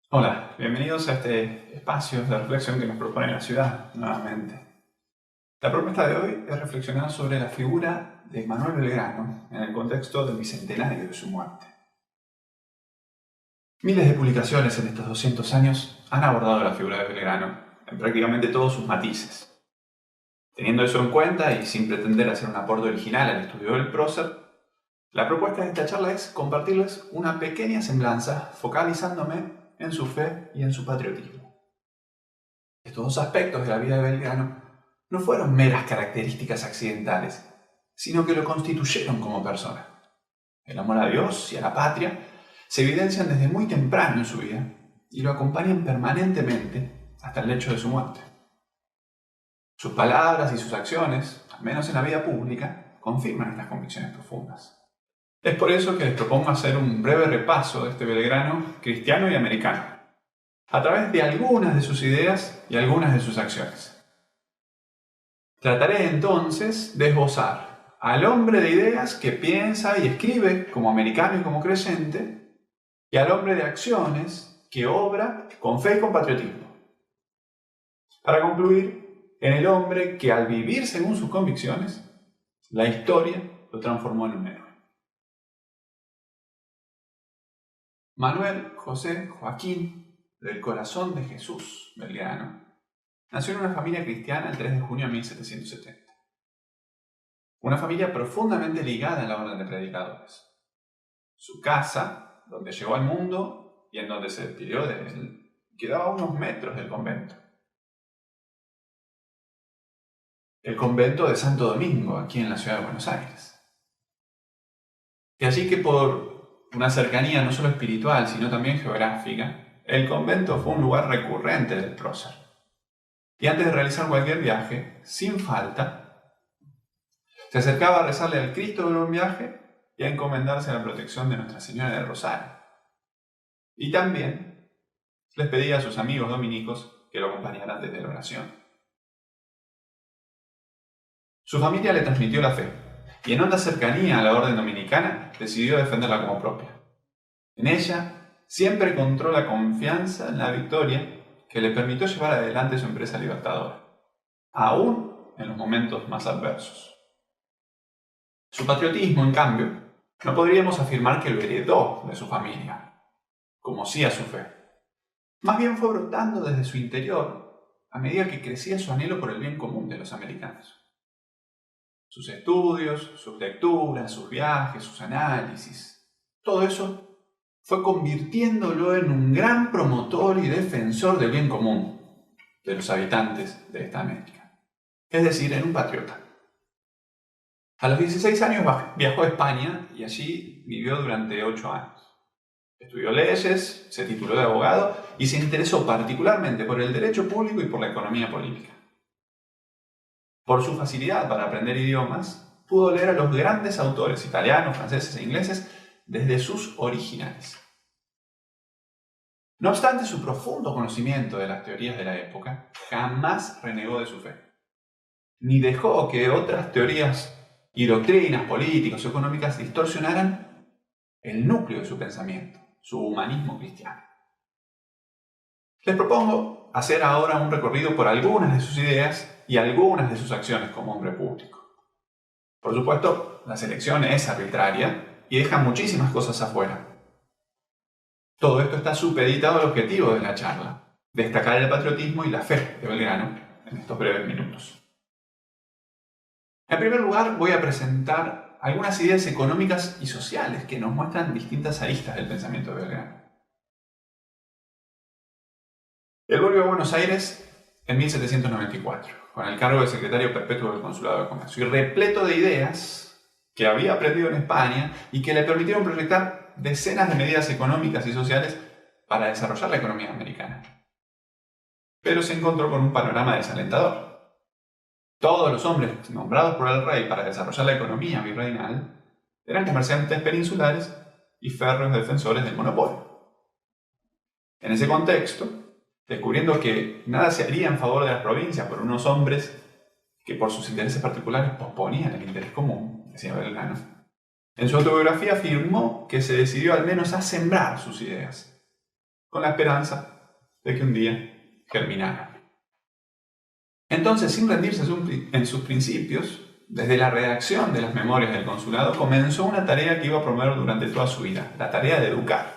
Hola, bienvenidos a este espacio de reflexión que nos propone la ciudad nuevamente. La propuesta de hoy es reflexionar sobre la figura de Manuel Belgrano en el contexto del bicentenario de su muerte. Miles de publicaciones en estos 200 años han abordado la figura de Belgrano en prácticamente todos sus matices. Teniendo eso en cuenta y sin pretender hacer un aporte original al estudio del prócer, la propuesta de esta charla es compartirles una pequeña semblanza focalizándome en su fe y en su patriotismo. Estos dos aspectos de la vida de Belgrano no fueron meras características accidentales, sino que lo constituyeron como persona. El amor a Dios y a la patria se evidencian desde muy temprano en su vida y lo acompañan permanentemente hasta el lecho de su muerte. Sus palabras y sus acciones, al menos en la vida pública, confirman estas convicciones profundas. Es por eso que les propongo hacer un breve repaso de este Belgrano cristiano y americano, a través de algunas de sus ideas y algunas de sus acciones. Trataré entonces de esbozar al hombre de ideas que piensa y escribe como americano y como creyente, y al hombre de acciones que obra con fe y con patriotismo. Para concluir, en el hombre que al vivir según sus convicciones, la historia lo transformó en un héroe. Manuel José Joaquín del Corazón de Jesús Belgrano nació en una familia cristiana el 3 de junio de 1770. Una familia profundamente ligada a la orden de predicadores. Su casa, donde llegó al mundo y en donde se despidió de él, quedaba a unos metros del convento. El convento de Santo Domingo, aquí en la ciudad de Buenos Aires. Y así que por una cercanía no solo espiritual, sino también geográfica, el convento fue un lugar recurrente del prócer. Y antes de realizar cualquier viaje, sin falta, se acercaba a rezarle al Cristo del buen viaje y a encomendarse a la protección de Nuestra Señora del Rosario. Y también les pedía a sus amigos dominicos que lo acompañaran desde la oración. Su familia le transmitió la fe, y en honda cercanía a la orden dominicana decidió defenderla como propia. En ella siempre encontró la confianza en la victoria que le permitió llevar adelante su empresa libertadora, aún en los momentos más adversos. Su patriotismo, en cambio, no podríamos afirmar que lo heredó de su familia, como sí a su fe. Más bien fue brotando desde su interior a medida que crecía su anhelo por el bien común de los americanos. Sus estudios, sus lecturas, sus viajes, sus análisis, todo eso fue convirtiéndolo en un gran promotor y defensor del bien común de los habitantes de esta América, es decir, en un patriota. A los 16 años viajó a España y allí vivió durante 8 años. Estudió leyes, se tituló de abogado y se interesó particularmente por el derecho público y por la economía política. Por su facilidad para aprender idiomas, pudo leer a los grandes autores italianos, franceses e ingleses desde sus originales. No obstante su profundo conocimiento de las teorías de la época, jamás renegó de su fe, ni dejó que otras teorías y doctrinas políticas o económicas distorsionaran el núcleo de su pensamiento, su humanismo cristiano. Les propongo hacer ahora un recorrido por algunas de sus ideas y algunas de sus acciones como hombre público. Por supuesto, la selección es arbitraria y deja muchísimas cosas afuera. Todo esto está supeditado al objetivo de la charla, destacar el patriotismo y la fe de Belgrano en estos breves minutos. En primer lugar, voy a presentar algunas ideas económicas y sociales que nos muestran distintas aristas del pensamiento de Belgrano. Él volvió a Buenos Aires en 1794, con el cargo de secretario perpetuo del Consulado de Comercio, y repleto de ideas que había aprendido en España y que le permitieron proyectar decenas de medidas económicas y sociales para desarrollar la economía americana. Pero se encontró con un panorama desalentador. Todos los hombres nombrados por el rey para desarrollar la economía virreinal eran comerciantes peninsulares y férreos defensores del monopolio. En ese contexto, descubriendo que nada se haría en favor de las provincias por unos hombres que por sus intereses particulares posponían el interés común, decía Belgrano, en su autobiografía afirmó que se decidió al menos a sembrar sus ideas, con la esperanza de que un día germinara. Entonces, sin rendirse en sus principios, desde la redacción de las memorias del consulado comenzó una tarea que iba a promover durante toda su vida, la tarea de educar.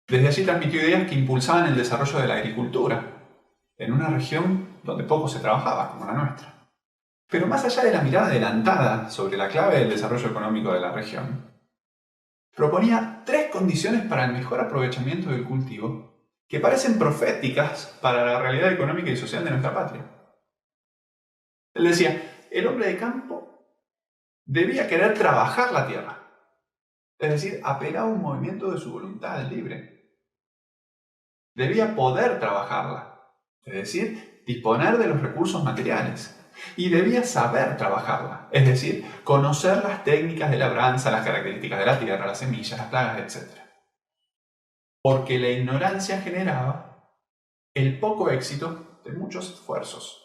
Desde allí transmitió ideas que impulsaban el desarrollo de la agricultura, en una región donde poco se trabajaba, como la nuestra. Pero más allá de la mirada adelantada sobre la clave del desarrollo económico de la región, proponía 3 condiciones para el mejor aprovechamiento del cultivo que parecen proféticas para la realidad económica y social de nuestra patria. Él decía, el hombre de campo debía querer trabajar la tierra, es decir, apelaba a un movimiento de su voluntad libre. Debía poder trabajarla, es decir, disponer de los recursos materiales. Y debía saber trabajarla, es decir, conocer las técnicas de labranza, las características de la tierra, las semillas, las plagas, etc. Porque la ignorancia generaba el poco éxito de muchos esfuerzos.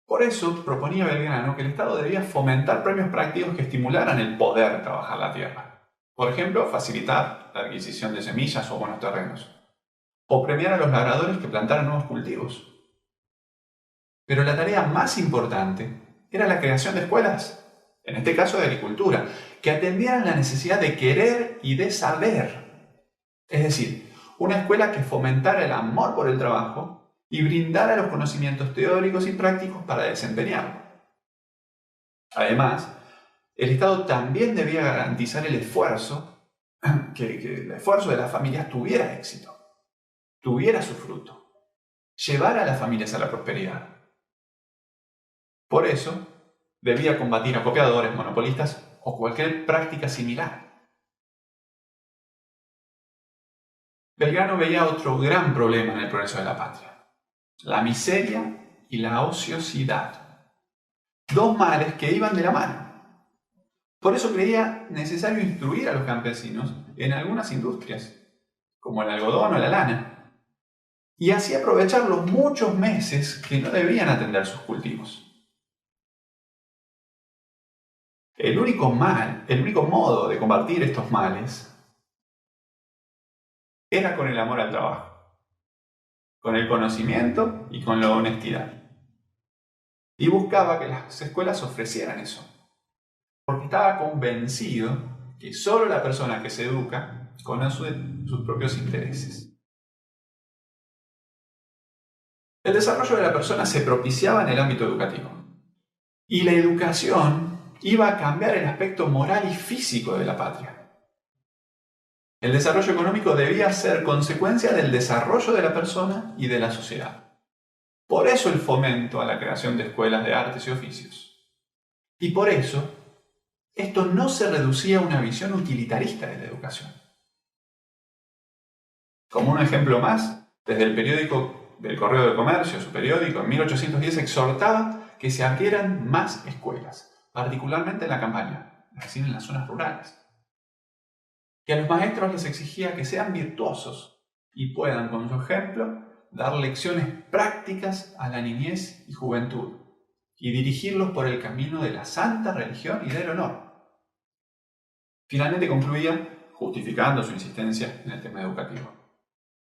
Por eso proponía Belgrano que el Estado debía fomentar premios prácticos que estimularan el poder trabajar la tierra. Por ejemplo, facilitar la adquisición de semillas o buenos terrenos. O premiar a los labradores que plantaran nuevos cultivos. Pero la tarea más importante era la creación de escuelas, en este caso de agricultura, que atendieran la necesidad de querer y de saber. Es decir, una escuela que fomentara el amor por el trabajo y brindara los conocimientos teóricos y prácticos para desempeñarlo. Además, el Estado también debía garantizar el esfuerzo, que el esfuerzo de las familias tuviera éxito, tuviera su fruto, llevara a las familias a la prosperidad. Por eso, debía combatir a copiadores, monopolistas o cualquier práctica similar. Belgrano veía otro gran problema en el progreso de la patria: la miseria y la ociosidad. 2 males que iban de la mano. Por eso creía necesario instruir a los campesinos en algunas industrias, como el algodón o la lana, y así aprovechar los muchos meses que no debían atender sus cultivos. El único modo de combatir estos males era con el amor al trabajo, con el conocimiento y con la honestidad. Y buscaba que las escuelas ofrecieran eso, porque estaba convencido que solo la persona que se educa conoce sus propios intereses. El desarrollo de la persona se propiciaba en el ámbito educativo, y la educación iba a cambiar el aspecto moral y físico de la patria. El desarrollo económico debía ser consecuencia del desarrollo de la persona y de la sociedad. Por eso el fomento a la creación de escuelas de artes y oficios. Y por eso, esto no se reducía a una visión utilitarista de la educación. Como un ejemplo más, desde el periódico del Correo de Comercio, su periódico, en 1810 exhortaba que se abrieran más escuelas, particularmente en la campaña, es decir, en las zonas rurales. Que a los maestros les exigía que sean virtuosos y puedan, con su ejemplo, dar lecciones prácticas a la niñez y juventud y dirigirlos por el camino de la santa religión y del honor. Finalmente concluía justificando su insistencia en el tema educativo.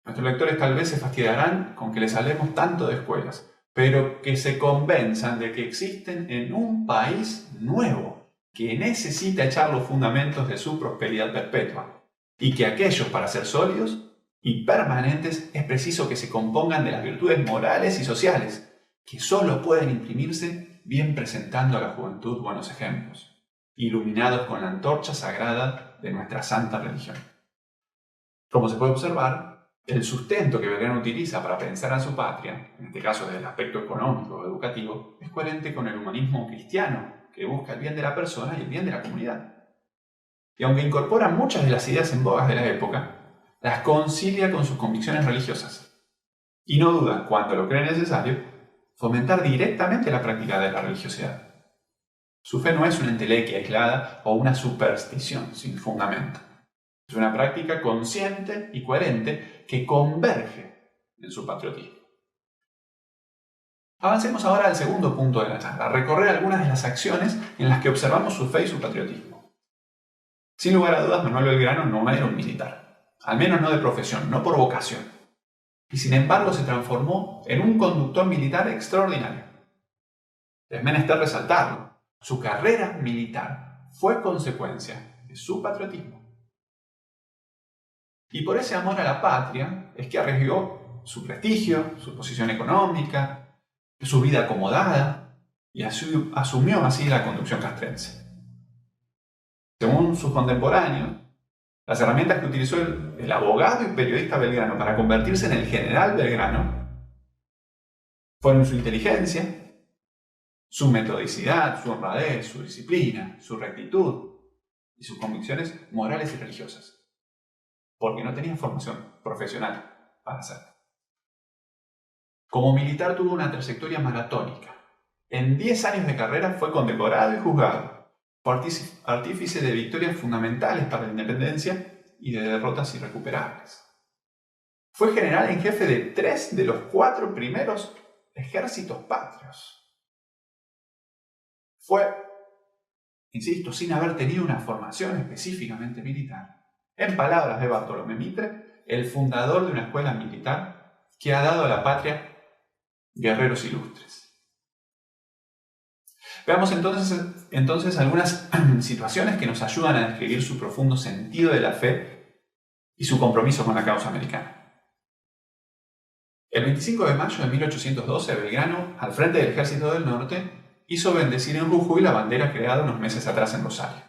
Nuestros lectores tal vez se fastidiarán con que les hablemos tanto de escuelas, pero que se convenzan de que existen en un país nuevo que necesita echar los fundamentos de su prosperidad perpetua, y que aquellos, para ser sólidos y permanentes, es preciso que se compongan de las virtudes morales y sociales, que solo pueden imprimirse bien presentando a la juventud buenos ejemplos, iluminados con la antorcha sagrada de nuestra santa religión. Como se puede observar, el sustento que Belgrano utiliza para pensar a su patria, en este caso desde el aspecto económico o educativo, es coherente con el humanismo cristiano, que busca el bien de la persona y el bien de la comunidad. Y aunque incorpora muchas de las ideas en bogas de la época, las concilia con sus convicciones religiosas. Y no duda, cuando lo cree necesario, fomentar directamente la práctica de la religiosidad. Su fe no es una entelequia aislada o una superstición sin fundamento. Es una práctica consciente y coherente que converge en su patriotismo. Avancemos ahora al segundo punto de la charla, recorrer algunas de las acciones en las que observamos su fe y su patriotismo. Sin lugar a dudas, Manuel Belgrano no era un militar, al menos no de profesión, no por vocación, y sin embargo se transformó en un conductor militar extraordinario. Es menester resaltarlo, su carrera militar fue consecuencia de su patriotismo. Y por ese amor a la patria es que arriesgó su prestigio, su posición económica, su vida acomodada y asumió así la conducción castrense. Según sus contemporáneos, las herramientas que utilizó el abogado y periodista Belgrano para convertirse en el general Belgrano fueron su inteligencia, su metodicidad, su honradez, su disciplina, su rectitud y sus convicciones morales y religiosas, porque no tenía formación profesional para hacerlo. Como militar tuvo una trayectoria maratónica. En 10 años de carrera fue condecorado y juzgado. Fue artífice de victorias fundamentales para la independencia y de derrotas irrecuperables. Fue general en jefe de 3 de los 4 primeros ejércitos patrios. Fue, insisto, sin haber tenido una formación específicamente militar. En palabras de Bartolomé Mitre, el fundador de una escuela militar que ha dado a la patria guerreros ilustres. Veamos entonces algunas situaciones que nos ayudan a describir su profundo sentido de la fe y su compromiso con la causa americana. El 25 de mayo de 1812, Belgrano, al frente del Ejército del Norte, hizo bendecir en Jujuy la bandera creada unos meses atrás en Rosario.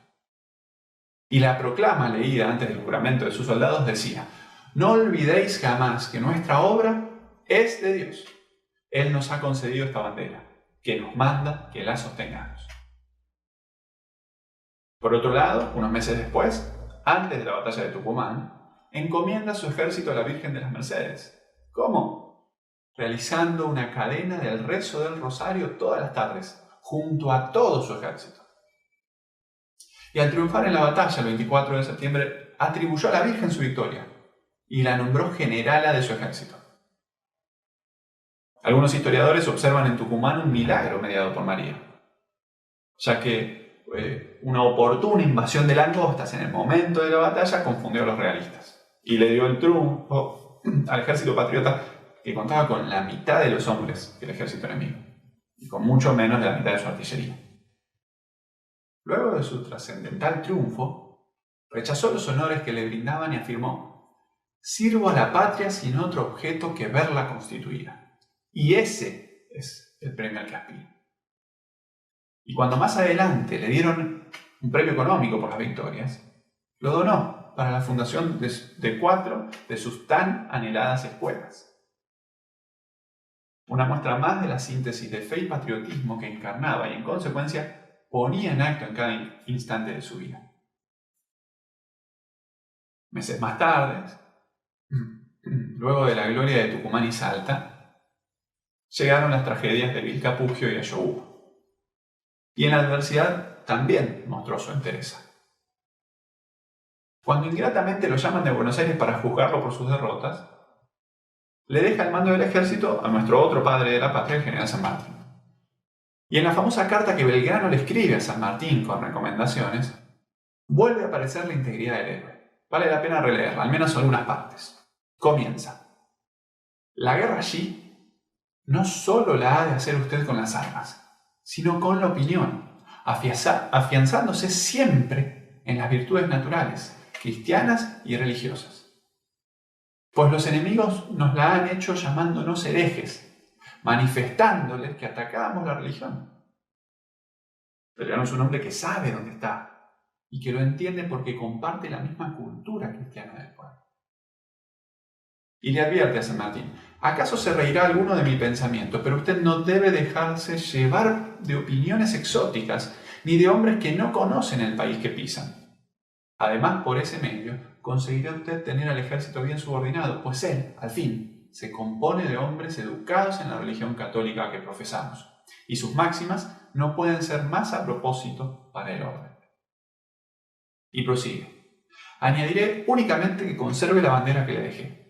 Y la proclama leída antes del juramento de sus soldados decía: «No olvidéis jamás que nuestra obra es de Dios. Él nos ha concedido esta bandera, que nos manda que la sostengamos». Por otro lado, unos meses después, antes de la batalla de Tucumán, encomienda su ejército a la Virgen de las Mercedes. ¿Cómo? Realizando una cadena del rezo del rosario todas las tardes, junto a todo su ejército. Y al triunfar en la batalla el 24 de septiembre, atribuyó a la Virgen su victoria y la nombró generala de su ejército. Algunos historiadores observan en Tucumán un milagro mediado por María, ya que una oportuna invasión de langostas en el momento de la batalla confundió a los realistas y le dio el triunfo al ejército patriota, que contaba con la mitad de los hombres que el ejército enemigo y con mucho menos de la mitad de su artillería. Luego de su trascendental triunfo, rechazó los honores que le brindaban y afirmó: «Sirvo a la patria sin otro objeto que verla constituida. Y ese es el premio al que aspiro». Y cuando más adelante le dieron un premio económico por las victorias, lo donó para la fundación de 4 de sus tan anheladas escuelas. Una muestra más de la síntesis de fe y patriotismo que encarnaba y en consecuencia ponía en acto en cada instante de su vida. Meses más tarde, luego de la gloria de Tucumán y Salta, llegaron las tragedias de Vilcapugio y Ayohuma. Y en la adversidad también mostró su entereza. Cuando ingratamente lo llaman de Buenos Aires para juzgarlo por sus derrotas, le deja el mando del ejército a nuestro otro padre de la patria, el general San Martín. Y en la famosa carta que Belgrano le escribe a San Martín con recomendaciones, vuelve a aparecer la integridad del héroe. Vale la pena releerla, al menos algunas partes. Comienza: «La guerra allí no solo la ha de hacer usted con las armas, sino con la opinión, afianzándose siempre en las virtudes naturales, cristianas y religiosas. Pues los enemigos nos la han hecho llamándonos herejes, manifestándoles que atacábamos la religión. Belgrano es un hombre que sabe dónde está y que lo entiende porque comparte la misma cultura cristiana del pueblo». Y le advierte a San Martín: «Acaso se reirá alguno de mi pensamiento, pero usted no debe dejarse llevar de opiniones exóticas ni de hombres que no conocen el país que pisan. Además, por ese medio conseguirá usted tener al ejército bien subordinado, pues él, al fin, se compone de hombres educados en la religión católica que profesamos, y sus máximas no pueden ser más a propósito para el orden». Y prosigue: «Añadiré únicamente que conserve la bandera que le dejé,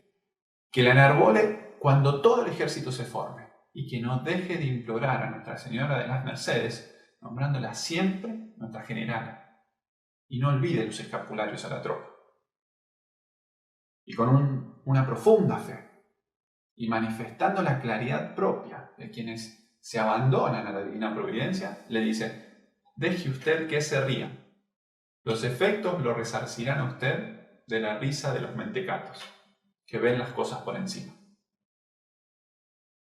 que la enarbole cuando todo el ejército se forme, y que no deje de implorar a Nuestra Señora de las Mercedes, nombrándola siempre nuestra generala, y no olvide los escapularios a la tropa. Y con una profunda fe, y manifestando la claridad propia de quienes se abandonan a la divina providencia, le dice: deje usted que se ría. Los efectos lo resarcirán a usted de la risa de los mentecatos, que ven las cosas por encima.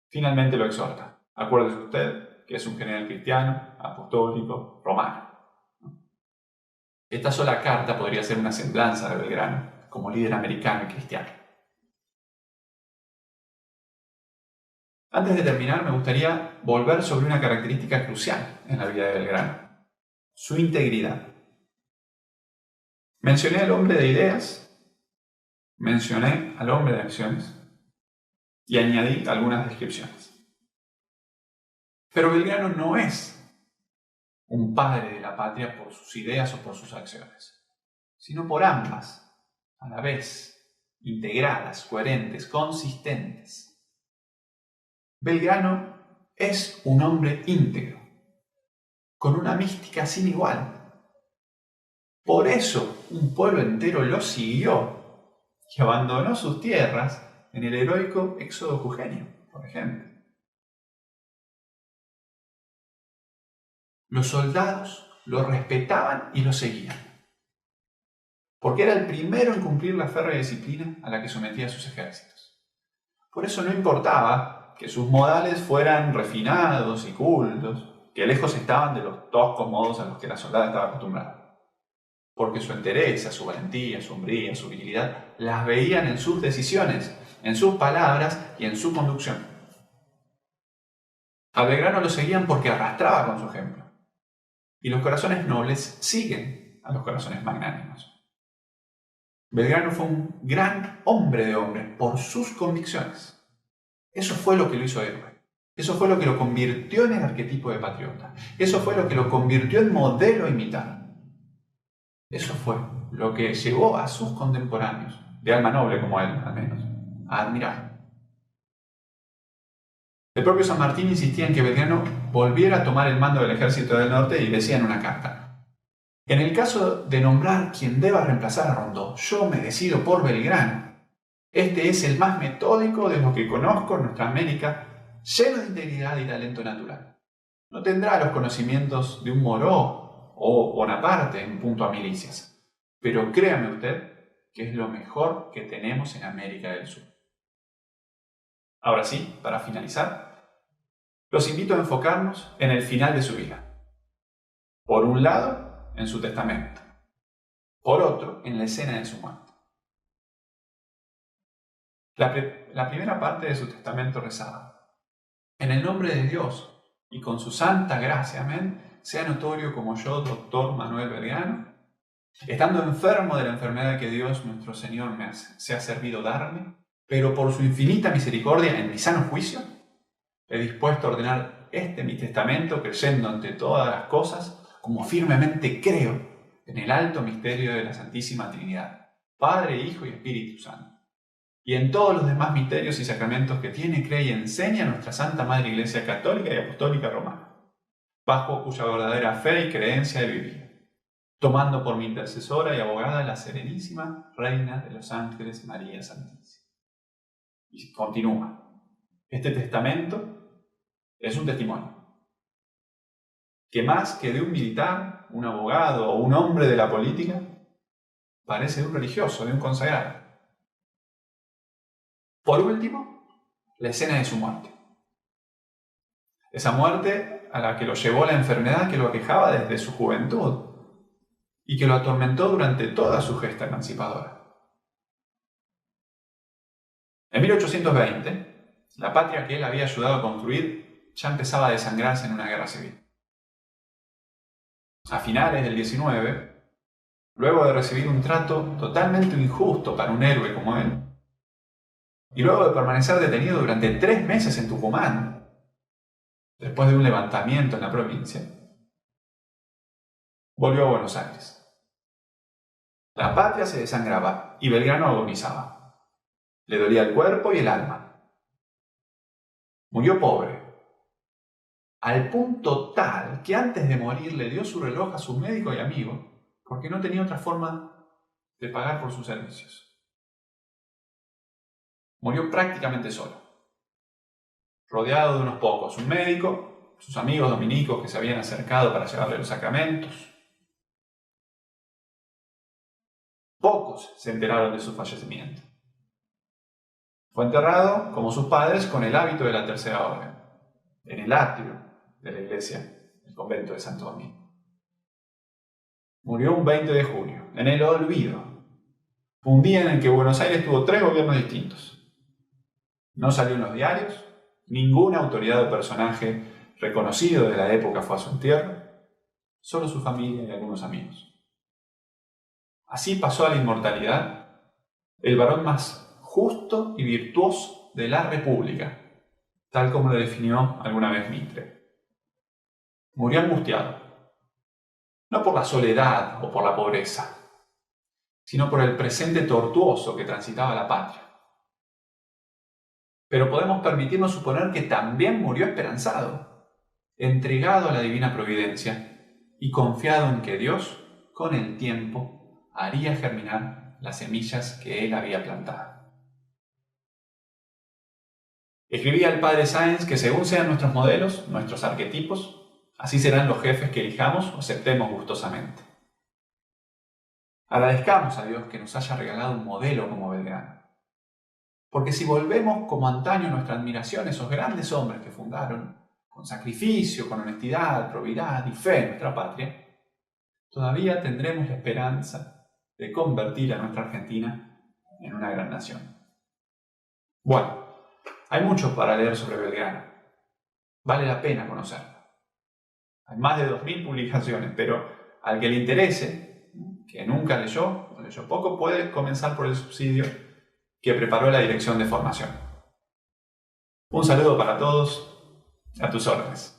Finalmente lo exhorta: acuérdese usted que es un general cristiano, apostólico, romano. Esta sola carta podría ser una semblanza de Belgrano como líder americano y cristiano. Antes de terminar, me gustaría volver sobre una característica crucial en la vida de Belgrano: su integridad. Mencioné al hombre de ideas, mencioné al hombre de acciones y añadí algunas descripciones. Pero Belgrano no es un padre de la patria por sus ideas o por sus acciones, sino por ambas, a la vez, integradas, coherentes, consistentes. Belgrano es un hombre íntegro, con una mística sin igual. Por eso un pueblo entero lo siguió y abandonó sus tierras en el heroico éxodo jujeño, por ejemplo. Los soldados lo respetaban y lo seguían, porque era el primero en cumplir la férrea disciplina a la que sometía a sus ejércitos. Por eso no importaba que sus modales fueran refinados y cultos, que lejos estaban de los toscos modos a los que la soldada estaba acostumbrada. Porque su entereza, su valentía, su hombría, su virilidad, las veían en sus decisiones, en sus palabras y en su conducción. A Belgrano lo seguían porque arrastraba con su ejemplo. Y los corazones nobles siguen a los corazones magnánimos. Belgrano fue un gran hombre de hombres por sus convicciones. Eso fue lo que lo hizo héroe. Eso fue lo que lo convirtió en el arquetipo de patriota. Eso fue lo que lo convirtió en modelo a imitar. Eso fue lo que llevó a sus contemporáneos, de alma noble como él al menos, a admirar. El propio San Martín insistía en que Belgrano volviera a tomar el mando del ejército del norte y decía en una carta: en el caso de nombrar quien deba reemplazar a Rondó, yo me decido por Belgrano. Este es el más metódico de los que conozco en nuestra América, lleno de integridad y talento natural. No tendrá los conocimientos de un Moreau o Bonaparte en punto a milicias, pero créame usted que es lo mejor que tenemos en América del Sur. Ahora sí, para finalizar, los invito a enfocarnos en el final de su vida. Por un lado, en su testamento. Por otro, en la escena de su muerte. La primera parte de su testamento rezaba: en el nombre de Dios y con su santa gracia, amén, sea notorio como yo, doctor Manuel Belgrano, estando enfermo de la enfermedad que Dios nuestro Señor se ha servido darme, pero por su infinita misericordia en mi sano juicio, he dispuesto a ordenar este mi testamento, creyendo ante todas las cosas, como firmemente creo, en el alto misterio de la Santísima Trinidad, Padre, Hijo y Espíritu Santo, y en todos los demás misterios y sacramentos que tiene, cree y enseña nuestra Santa Madre Iglesia Católica y Apostólica Romana, bajo cuya verdadera fe y creencia he vivido, tomando por mi intercesora y abogada la Serenísima Reina de los Ángeles, María Santísima. Y continúa: este testamento es un testimonio que más que de un militar, un abogado o un hombre de la política, parece de un religioso, de un consagrado. Por último, la escena de su muerte. Esa muerte a la que lo llevó la enfermedad que lo aquejaba desde su juventud y que lo atormentó durante toda su gesta emancipadora. En 1820, la patria que él había ayudado a construir ya empezaba a desangrarse en una guerra civil. A finales del 19, luego de recibir un trato totalmente injusto para un héroe como él, y luego de permanecer detenido durante 3 meses en Tucumán, después de un levantamiento en la provincia, volvió a Buenos Aires. La patria se desangraba y Belgrano agonizaba. Le dolía el cuerpo y el alma. Murió pobre, al punto tal que antes de morir le dio su reloj a su médico y amigo, porque no tenía otra forma de pagar por sus servicios. Murió prácticamente solo, rodeado de unos pocos, un médico, sus amigos dominicos que se habían acercado para llevarle los sacramentos. Pocos se enteraron de su fallecimiento. Fue enterrado, como sus padres, con el hábito de la Tercera Orden, en el atrio de la iglesia, el convento de Santo Domingo. Murió un 20 de junio, en el olvido. Fue un día en el que Buenos Aires tuvo 3 gobiernos distintos. No salió en los diarios, ninguna autoridad o personaje reconocido de la época fue a su entierro, solo su familia y algunos amigos. Así pasó a la inmortalidad el varón más justo y virtuoso de la República, tal como lo definió alguna vez Mitre. Murió angustiado, no por la soledad o por la pobreza, sino por el presente tortuoso que transitaba la patria. Pero podemos permitirnos suponer que también murió esperanzado, entregado a la divina providencia y confiado en que Dios, con el tiempo, haría germinar las semillas que él había plantado. Escribía el padre Sáenz que según sean nuestros modelos, nuestros arquetipos, así serán los jefes que elijamos o aceptemos gustosamente. Agradezcamos a Dios que nos haya regalado un modelo como Belgrano. Porque si volvemos como antaño nuestra admiración a esos grandes hombres que fundaron, con sacrificio, con honestidad, probidad y fe en nuestra patria, todavía tendremos la esperanza de convertir a nuestra Argentina en una gran nación. Bueno, hay mucho para leer sobre Belgrano. Vale la pena conocerlo. Hay más de 2000 publicaciones, pero al que le interese, que nunca leyó o leyó poco, puede comenzar por el subsidio que preparó la Dirección de Formación. Un saludo para todos, a tus órdenes.